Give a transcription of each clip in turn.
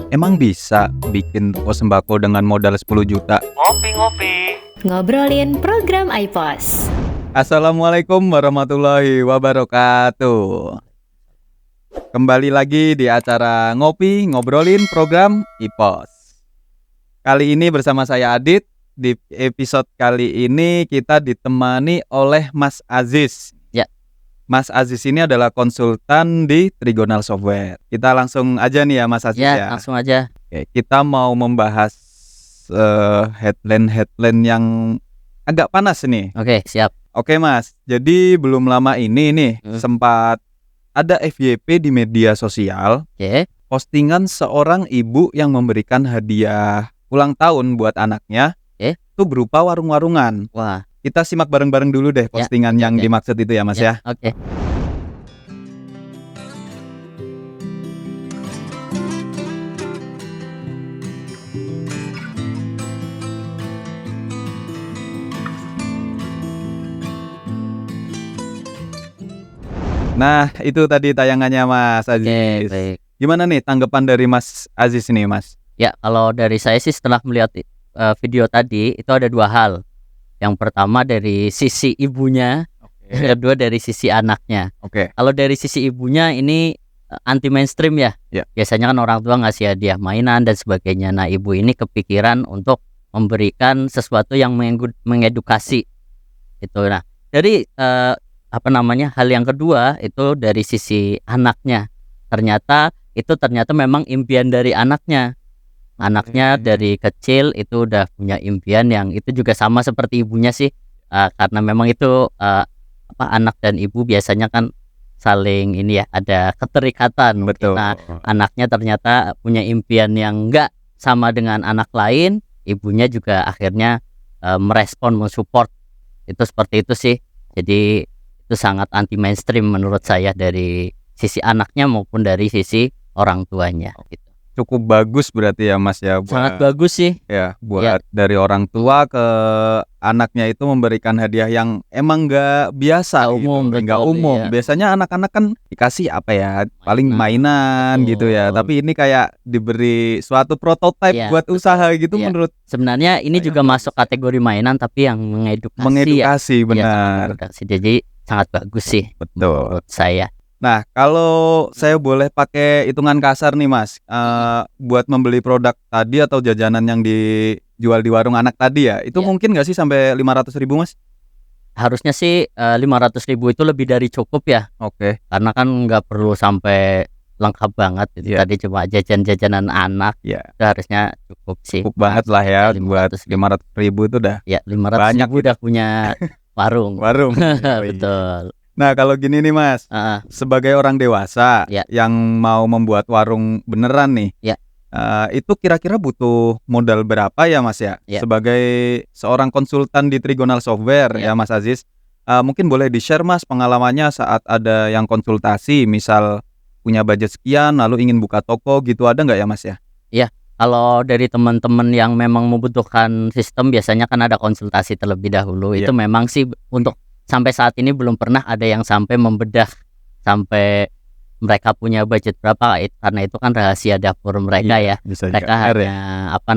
Emang bisa bikin toko sembako dengan modal 10 juta? Ngopi-ngopi. Ngobrolin program iPos. Assalamualaikum warahmatullahi wabarakatuh. Kembali lagi di acara Ngopi Ngobrolin program iPos. Kali ini bersama saya Adit. Di episode kali ini kita ditemani oleh Mas Aziz. Ya. Mas Aziz ini adalah konsultan di Trigonal Software. Kita langsung aja nih ya Mas Aziz ya. Langsung aja. Oke, kita mau membahas headline yang agak panas nih. Oke, siap. Oke Mas, jadi belum lama ini nih sempat ada FYP di media sosial. Oke. Postingan seorang ibu yang memberikan hadiah ulang tahun buat anaknya. Itu berupa warung-warungan. Wah. Kita simak bareng-bareng dulu deh postingan yang dimaksud itu ya Mas ya. Oke. Nah, itu tadi tayangannya Mas Aziz. Baik. Gimana nih tanggapan dari Mas Aziz nih Mas? Ya, kalau dari saya sih setelah melihat video tadi itu ada dua hal. Yang pertama dari sisi ibunya, yang kedua dari sisi anaknya. Oke. Kalau dari sisi ibunya ini anti mainstream ya. Ya. Biasanya kan orang tua ngasih hadiah mainan dan sebagainya. Nah, ibu ini kepikiran untuk memberikan sesuatu yang mengedukasi. Itu. Nah, dari hal yang kedua itu dari sisi anaknya. Ternyata memang impian dari anaknya. Anaknya dari kecil itu udah punya impian yang itu juga sama seperti ibunya sih, karena memang itu anak dan ibu biasanya kan saling ini ya, ada keterikatan. Betul. Nah, anaknya ternyata punya impian yang enggak sama dengan anak lain, ibunya juga akhirnya merespon, mensupport. Itu seperti itu sih. Jadi itu sangat anti mainstream menurut saya dari sisi anaknya maupun dari sisi orang tuanya gitu. Cukup bagus berarti ya Mas ya. Sangat bagus sih. Ya, buat dari orang tua ke anaknya itu memberikan hadiah yang emang nggak biasa Nggak nggak umum. iya. Biasanya anak-anak kan dikasih apa ya, paling mainan Betul. gitu ya. Tapi ini kayak diberi suatu prototipe Iya, buat usaha gitu. Iya. Menurut Sebenarnya ini saya juga bagus masuk kategori mainan tapi yang mengedukasi. mengedukasi Ya. benar. Mengedukasi. Jadi sangat bagus sih Betul. menurut saya. Nah, kalau saya boleh pakai hitungan kasar nih Mas, buat membeli produk tadi atau jajanan yang dijual di warung anak tadi ya, itu Iya. mungkin nggak sih sampai 500.000 Mas? Harusnya sih 500.000 itu lebih dari cukup ya, Oke. karena kan nggak perlu sampai lengkap banget. Itu Iya. tadi cuma jajan-jajanan anak, Ya, itu harusnya cukup sih. cukup banget lah ya buat 500.000. 500.000 itu udah Ya, 500.000 banyak udah punya warung. warung. Betul. Nah, kalau gini nih Mas, Heeh. sebagai orang dewasa Ya. yang mau membuat warung beneran nih, Ya. Itu kira-kira butuh modal berapa ya Mas ya? Ya. Sebagai seorang konsultan di Trigonal Software Ya. ya Mas Aziz, mungkin boleh di-share Mas pengalamannya saat ada yang konsultasi, misal punya budget sekian lalu ingin buka toko gitu, ada nggak ya Mas ya? Kalau dari teman-teman yang memang membutuhkan sistem biasanya kan ada konsultasi terlebih dahulu. Iya. Itu memang sih untuk sampai saat ini belum pernah ada yang sampai membedah sampai mereka punya budget berapa, karena itu kan rahasia dapur mereka ya. Bisa Mereka juga share ya.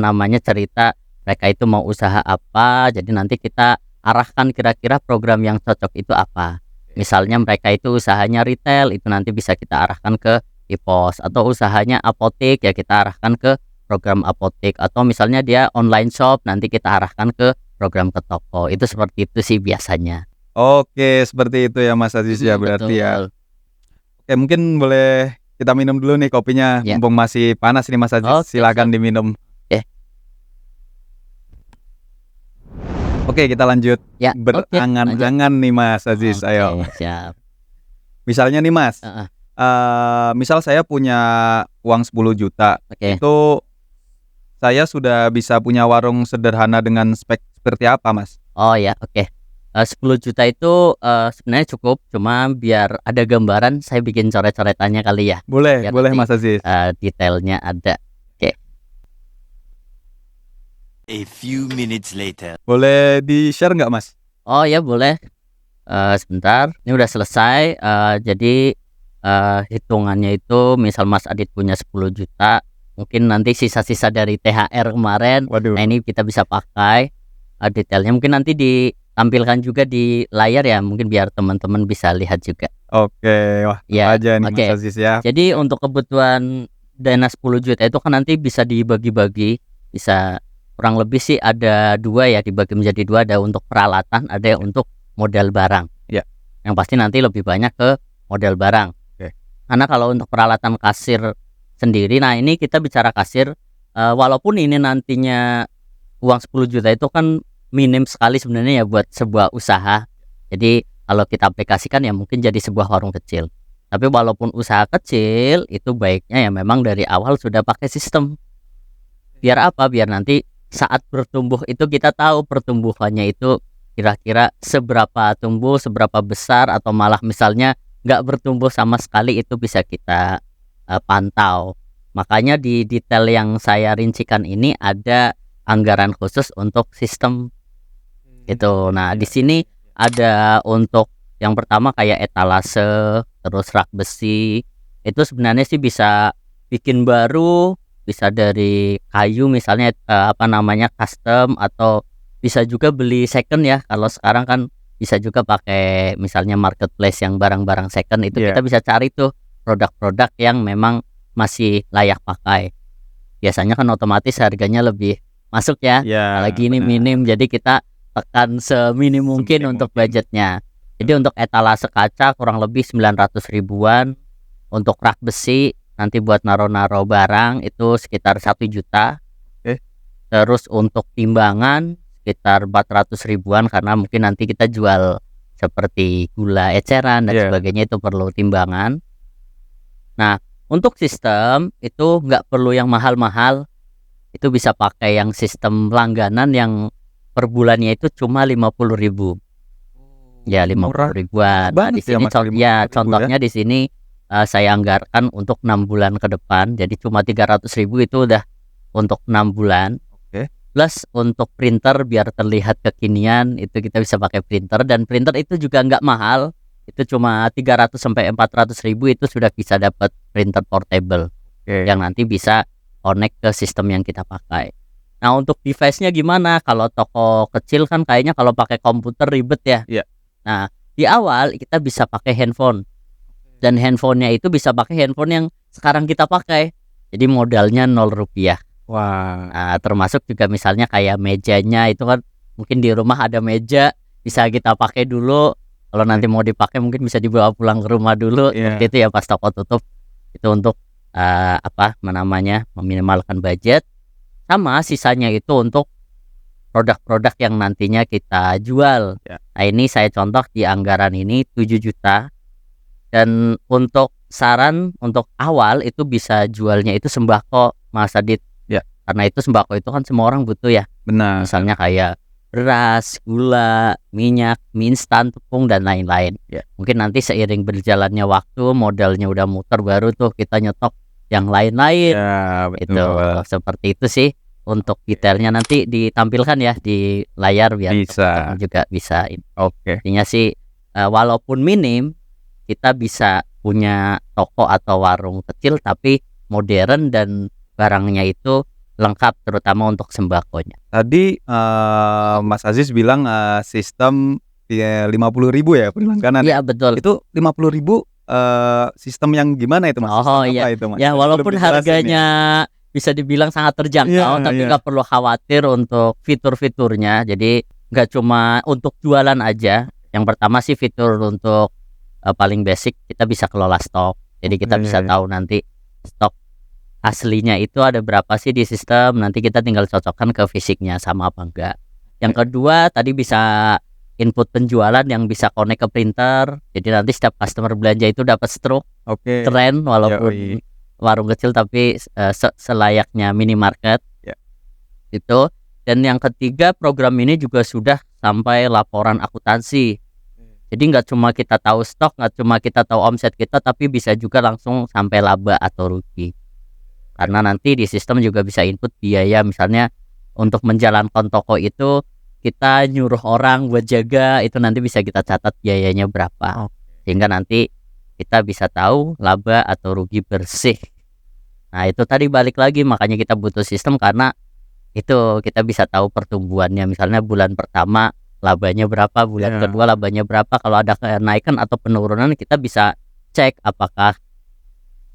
hanya cerita mereka itu mau usaha apa, jadi nanti kita arahkan kira-kira program yang cocok itu apa. Misalnya mereka itu usahanya retail, itu nanti bisa kita arahkan ke iPos, atau usahanya apotek ya kita arahkan ke program apotek, atau misalnya dia online shop nanti kita arahkan ke program ke toko. Itu seperti itu sih biasanya. Oke, seperti itu ya Mas Aziz ya berarti ya. Betul. Oke, mungkin boleh kita minum dulu nih kopinya, Ya. mumpung masih panas nih Mas Aziz. Oke, Silakan siap. diminum. Oke. Oke, kita lanjut Ya, oke, berangan-angan nih Mas Aziz. Oke, Ayo. siap. Misalnya nih Mas, Heeh. misal saya punya uang 10 juta, Oke. itu saya sudah bisa punya warung sederhana dengan spek seperti apa Mas? Oh ya, oke. 10 juta itu sebenarnya cukup, cuma biar ada gambaran saya bikin coret-coretannya kali ya. Boleh, Ya, boleh nanti, Mas Aziz. Detailnya ada. A few minutes later. Boleh di-share nggak Mas? Oh ya, boleh. Sebentar, ini udah selesai. Jadi hitungannya itu misal Mas Adit punya 10 juta, mungkin nanti sisa-sisa dari THR kemarin. Waduh. Nah, ini kita bisa pakai detailnya. Mungkin nanti ditampilkan juga di layar ya, mungkin biar teman-teman bisa lihat juga. Oke, wah Ya, aja nih oke. Mas Aziz ya. Jadi untuk kebutuhan dana 10 juta itu kan nanti bisa dibagi-bagi, bisa kurang lebih sih ada dua ya, dibagi menjadi dua, ada untuk peralatan, ada yang untuk modal barang. Ya. Yang pasti nanti lebih banyak ke modal barang. Oke. Karena kalau untuk peralatan kasir sendiri, nah ini kita bicara kasir, walaupun ini nantinya uang 10 juta itu kan minim sekali sebenarnya ya buat sebuah usaha. Jadi kalau kita aplikasikan ya mungkin jadi sebuah warung kecil. Tapi walaupun usaha kecil, itu baiknya ya memang dari awal sudah pakai sistem. Biar apa? Biar nanti saat bertumbuh itu kita tahu pertumbuhannya itu kira-kira seberapa tumbuh, seberapa besar, atau malah misalnya nggak bertumbuh sama sekali, itu bisa kita pantau. Makanya di detail yang saya rincikan ini ada anggaran khusus untuk sistem gitu. Nah, di sini ada untuk yang pertama kayak etalase, terus rak besi. Itu sebenarnya sih bisa bikin baru, bisa dari kayu misalnya, custom, atau bisa juga beli second ya. Kalau sekarang kan bisa juga pakai misalnya marketplace yang barang-barang second, itu Iya. kita bisa cari tuh produk-produk yang memang masih layak pakai. Biasanya kan otomatis harganya lebih masuk ya. Ya, Lagi ini benar. minim, jadi kita tekan seminim mungkin Seminim untuk mungkin. budgetnya. Jadi untuk etalase kaca kurang lebih 900 ribuan. Untuk rak besi nanti buat naro-naro barang itu sekitar 1 juta. Oke. Terus untuk timbangan sekitar 400 ribuan, karena mungkin nanti kita jual seperti gula eceran dan Iya. sebagainya, itu perlu timbangan. Nah, untuk sistem itu nggak perlu yang mahal-mahal. Itu bisa pakai yang sistem langganan yang per bulannya itu cuma 50.000. Ya, 50 Murah ribuan. Nah, banget di ya, sini Mas, 50.000 ya? contohnya di sini saya anggarkan untuk 6 bulan ke depan. Jadi cuma 300.000 itu udah untuk 6 bulan. Oke. Plus untuk printer biar terlihat kekinian, itu kita bisa pakai printer, dan printer itu juga nggak mahal. Itu cuma 300 sampai 400.000 itu sudah bisa dapat printer portable Oke. yang nanti bisa connect ke sistem yang kita pakai. Nah, untuk device-nya gimana? Kalau toko kecil kan kayaknya kalau pakai komputer ribet ya. Iya. Nah, di awal kita bisa pakai handphone. Dan handphonenya itu bisa pakai handphone yang sekarang kita pakai. Jadi modalnya 0 rupiah. Wah. Nah, termasuk juga misalnya kayak mejanya itu kan, mungkin di rumah ada meja, bisa kita pakai dulu. Kalau nanti mau dipakai mungkin bisa dibawa pulang ke rumah dulu. Iya. Seperti itu ya, pas toko tutup. Itu untuk meminimalkan budget. Sama sisanya itu untuk produk-produk yang nantinya kita jual. Ya. Nah, ini saya contoh di anggaran ini 7 juta. Dan untuk saran untuk awal itu bisa jualnya itu sembako, Mas Adit. Ya. Karena itu sembako itu kan semua orang butuh ya. Benar. Misalnya kayak beras, gula, minyak, mie instan, tepung, dan lain-lain. Ya. Mungkin nanti seiring berjalannya waktu, modalnya udah muter, baru tuh kita nyetok yang lain-lain. Ya, Itu betul. seperti itu sih. Untuk detailnya nanti ditampilkan ya di layar biar Bisa. teman-teman juga bisa. Oke. Intinya sih walaupun minim, kita bisa punya toko atau warung kecil tapi modern dan barangnya itu lengkap, terutama untuk sembakonya. Tadi Mas Aziz bilang sistem 50.000 ya perlangganan. Iya, betul. Itu 50.000 sistem yang gimana itu, Mas? Oh, Sistem iya. apa itu, Mas? Ya, Belum walaupun dijelasin harganya bisa dibilang sangat terjangkau, Iya, tapi iya. nggak perlu khawatir untuk fitur-fiturnya. Jadi nggak cuma untuk jualan aja. Yang pertama sih fitur untuk paling basic, kita bisa kelola stok. Jadi kita Oke. bisa tahu nanti stok aslinya itu ada berapa sih di sistem. Nanti kita tinggal cocokkan ke fisiknya sama apa enggak. Yang kedua tadi bisa input penjualan yang bisa connect ke printer. Jadi nanti setiap customer belanja itu dapat stroke. Oke. Keren, walaupun Yoi. warung kecil tapi selayaknya minimarket. Ya. Itu. Dan yang ketiga, program ini juga sudah sampai laporan akuntansi. Jadi nggak cuma kita tahu stok, nggak cuma kita tahu omset kita, tapi bisa juga langsung sampai laba atau rugi. Karena nanti di sistem juga bisa input biaya, misalnya untuk menjalankan toko itu kita nyuruh orang buat jaga, itu nanti bisa kita catat biayanya berapa. Sehingga nanti kita bisa tahu laba atau rugi bersih. Nah, itu tadi balik lagi makanya kita butuh sistem karena itu kita bisa tahu pertumbuhannya. Misalnya bulan pertama labanya berapa, bulan Ya. kedua labanya berapa. Kalau ada kenaikan atau penurunan kita bisa cek apakah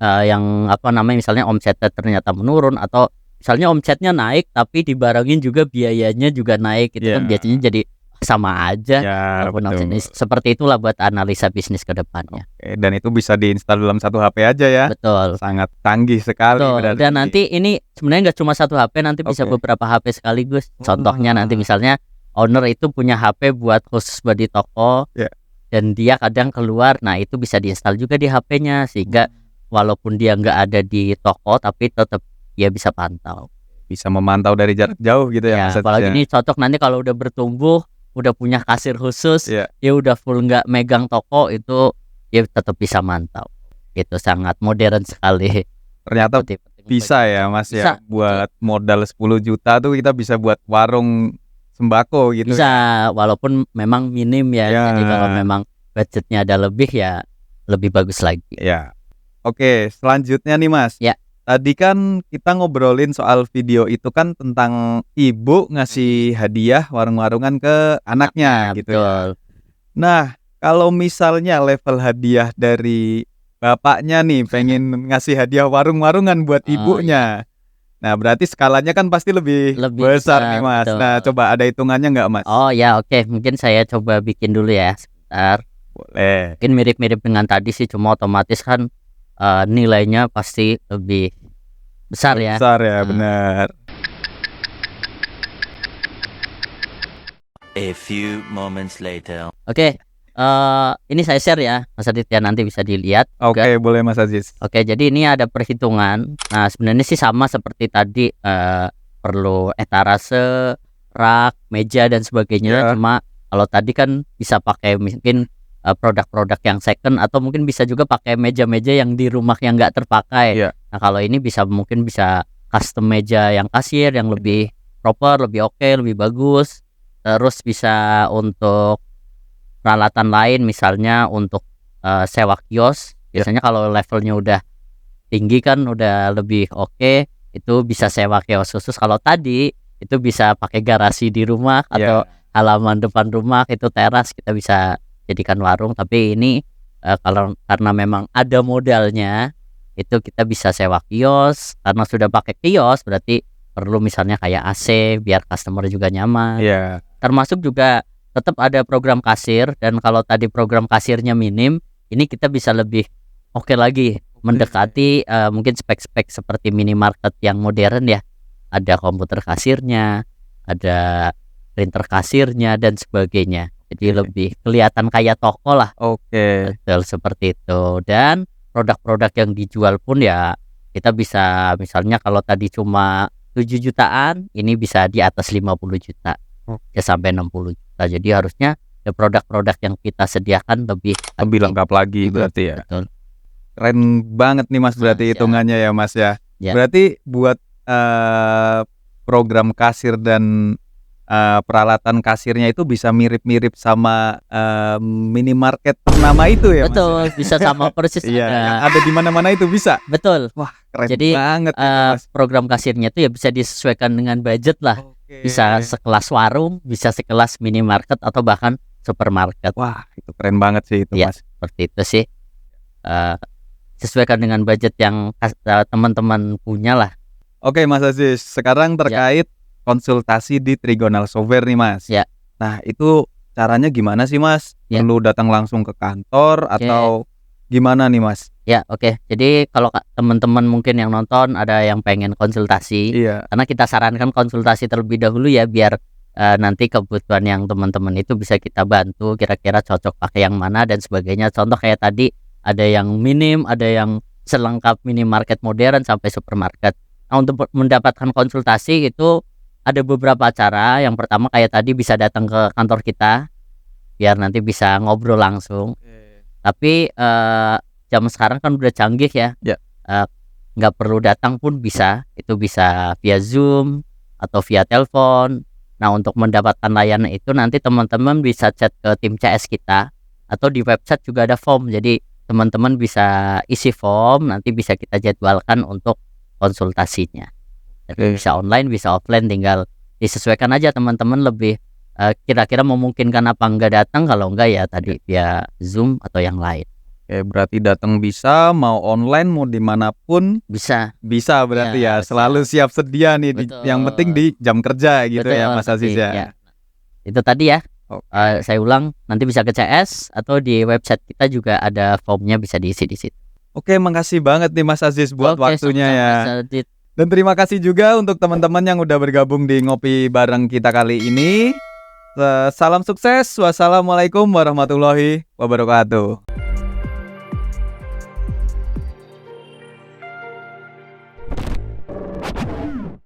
yang apa namanya misalnya omsetnya ternyata menurun atau misalnya omsetnya naik tapi dibarengin juga biayanya juga naik itu kan Ya. biasanya jadi sama aja. Ya, Walaupun betul. omsetnya seperti itulah buat analisa bisnis ke depannya. Oke, dan itu bisa diinstal dalam satu HP aja ya. Betul. Sangat canggih sekali Betul. berarti. Dan nanti ini sebenarnya nggak cuma satu HP, nanti bisa Oke. beberapa HP sekaligus. Contohnya Wah. nanti misalnya owner itu punya HP buat khusus buat di toko, Ya. dan dia kadang keluar, nah itu bisa diinstal juga di HP-nya sehingga walaupun dia nggak ada di toko tapi tetap dia bisa pantau. Bisa memantau dari jarak jauh gitu ya, Ya, Mas Aziz apalagi ya. ini cocok nanti kalau udah bertumbuh, udah punya kasir khusus, Iya. dia udah full nggak megang toko itu dia tetap bisa mantau. Itu sangat modern sekali. Ternyata Seperti- bisa ya Mas Bisa. ya, buat modal 10 juta tuh kita bisa buat warung sembako gitu. Bisa, walaupun memang minim ya. Ya. Jadi kalau memang budgetnya ada lebih ya lebih bagus lagi. Ya. Oke, selanjutnya nih Mas. Ya. Tadi kan kita ngobrolin soal video itu kan tentang ibu ngasih hadiah warung-warungan ke anaknya Nah, gitu ya. betul. Nah, kalau misalnya level hadiah dari bapaknya nih pengen ngasih hadiah warung-warungan buat Oh, ibunya. Nah, berarti skalanya kan pasti lebih Lebih besar besar, nih Mas. betul. Nah, coba ada hitungannya nggak Mas? Oh ya, oke, mungkin saya coba bikin dulu ya sebentar. Boleh. Mungkin mirip-mirip dengan tadi sih, cuma otomatis kan nilainya pasti lebih besar ya. Besar ya, Nah. benar. A few moments later. Oke, ini saya share ya Mas Aditya, nanti bisa dilihat. Oke, boleh Mas Aziz. Oke, jadi ini ada perhitungan. Nah, sebenarnya sih sama seperti tadi, perlu etalase, rak, meja dan sebagainya. Ya. Cuma kalau tadi kan bisa pakai mungkin produk-produk yang second atau mungkin bisa juga pakai meja-meja yang di rumah yang nggak terpakai. Iya. Nah, kalau ini mungkin bisa custom meja yang kasir yang lebih proper, lebih oke, lebih bagus. Terus bisa untuk peralatan lain misalnya untuk sewa kios. Biasanya kalau levelnya udah tinggi kan udah lebih oke, itu bisa sewa kios khusus. Kalau tadi itu bisa pakai garasi di rumah atau Ya. halaman depan rumah, itu teras kita bisa jadikan warung. Tapi ini kalau karena memang ada modalnya, itu kita bisa sewa kios. Karena sudah pakai kios berarti perlu misalnya kayak AC biar customer juga nyaman. Iya. Termasuk juga tetap ada program kasir, dan kalau tadi program kasirnya minim, ini kita bisa lebih oke lagi mendekati mungkin spek-spek seperti minimarket yang modern ya. Ada komputer kasirnya, ada printer kasirnya dan sebagainya. Jadi Oke. lebih kelihatan kayak toko lah. Oke. Betul, seperti itu. Dan produk-produk yang dijual pun ya kita bisa misalnya kalau tadi cuma 7 jutaan, ini bisa di atas 50 juta. Ya sampai 60 juta. Jadi harusnya ya produk-produk yang kita sediakan lebih Lengkap lagi berarti ya. Betul. Keren banget nih Mas berarti Nah, ya. hitungannya ya Mas ya. Ya. Berarti buat program kasir dan peralatan kasirnya itu bisa mirip-mirip sama minimarket ternama itu ya Mas. Betul, bisa sama persis Iya, ada. yang ada di mana-mana itu bisa. Betul. Wah, keren Jadi, banget ini, Mas. program kasirnya itu ya bisa disesuaikan dengan budget lah. Oke. Bisa sekelas warung, bisa sekelas minimarket atau bahkan supermarket. Wah, itu keren banget sih itu Iya. Mas. Seperti itu sih. Sesuaikan dengan budget yang teman-teman punya lah. Oke Mas Aziz, sekarang terkait konsultasi di Trigonal Software nih Mas. Ya. Nah, itu caranya gimana sih Mas? Ya. Perlu datang langsung ke kantor atau gimana nih Mas? Ya, oke. Jadi kalau teman-teman mungkin yang nonton ada yang pengen konsultasi, Iya. karena kita sarankan konsultasi terlebih dahulu ya biar nanti kebutuhan yang teman-teman itu bisa kita bantu kira-kira cocok pakai yang mana dan sebagainya. Contoh kayak tadi ada yang minim, ada yang selengkap minimarket modern sampai supermarket. Nah, untuk mendapatkan konsultasi itu ada beberapa cara. Yang pertama kayak tadi bisa datang ke kantor kita biar nanti bisa ngobrol langsung. Tapi zaman sekarang kan udah canggih ya. Ya. Nggak perlu datang pun bisa. Itu bisa via Zoom atau via telepon. Nah, untuk mendapatkan layanan itu nanti teman-teman bisa chat ke tim CS kita atau di website juga ada form. Jadi teman-teman bisa isi form, nanti bisa kita jadwalkan untuk konsultasinya. Oke. Jadi bisa online, bisa offline, tinggal disesuaikan aja teman-teman lebih kira-kira memungkinkan apa enggak datang, kalau enggak ya tadi via Zoom atau yang lain. Oke, berarti datang bisa, mau online, mau dimanapun Bisa. bisa berarti ya. Ya, Selalu siap sedia nih. Yang penting di jam kerja gitu ya, Mas Aziz ya. ya. Itu tadi ya. Oke. Saya ulang, nanti bisa ke CS atau di website kita juga ada formnya, bisa diisi di situ. Oke, makasih banget nih Mas Aziz buat Oke, waktunya sama-sama, ya. Mas Adit. Dan terima kasih juga untuk teman-teman yang udah bergabung di ngopi bareng kita kali ini. Salam sukses. Wassalamualaikum warahmatullahi wabarakatuh.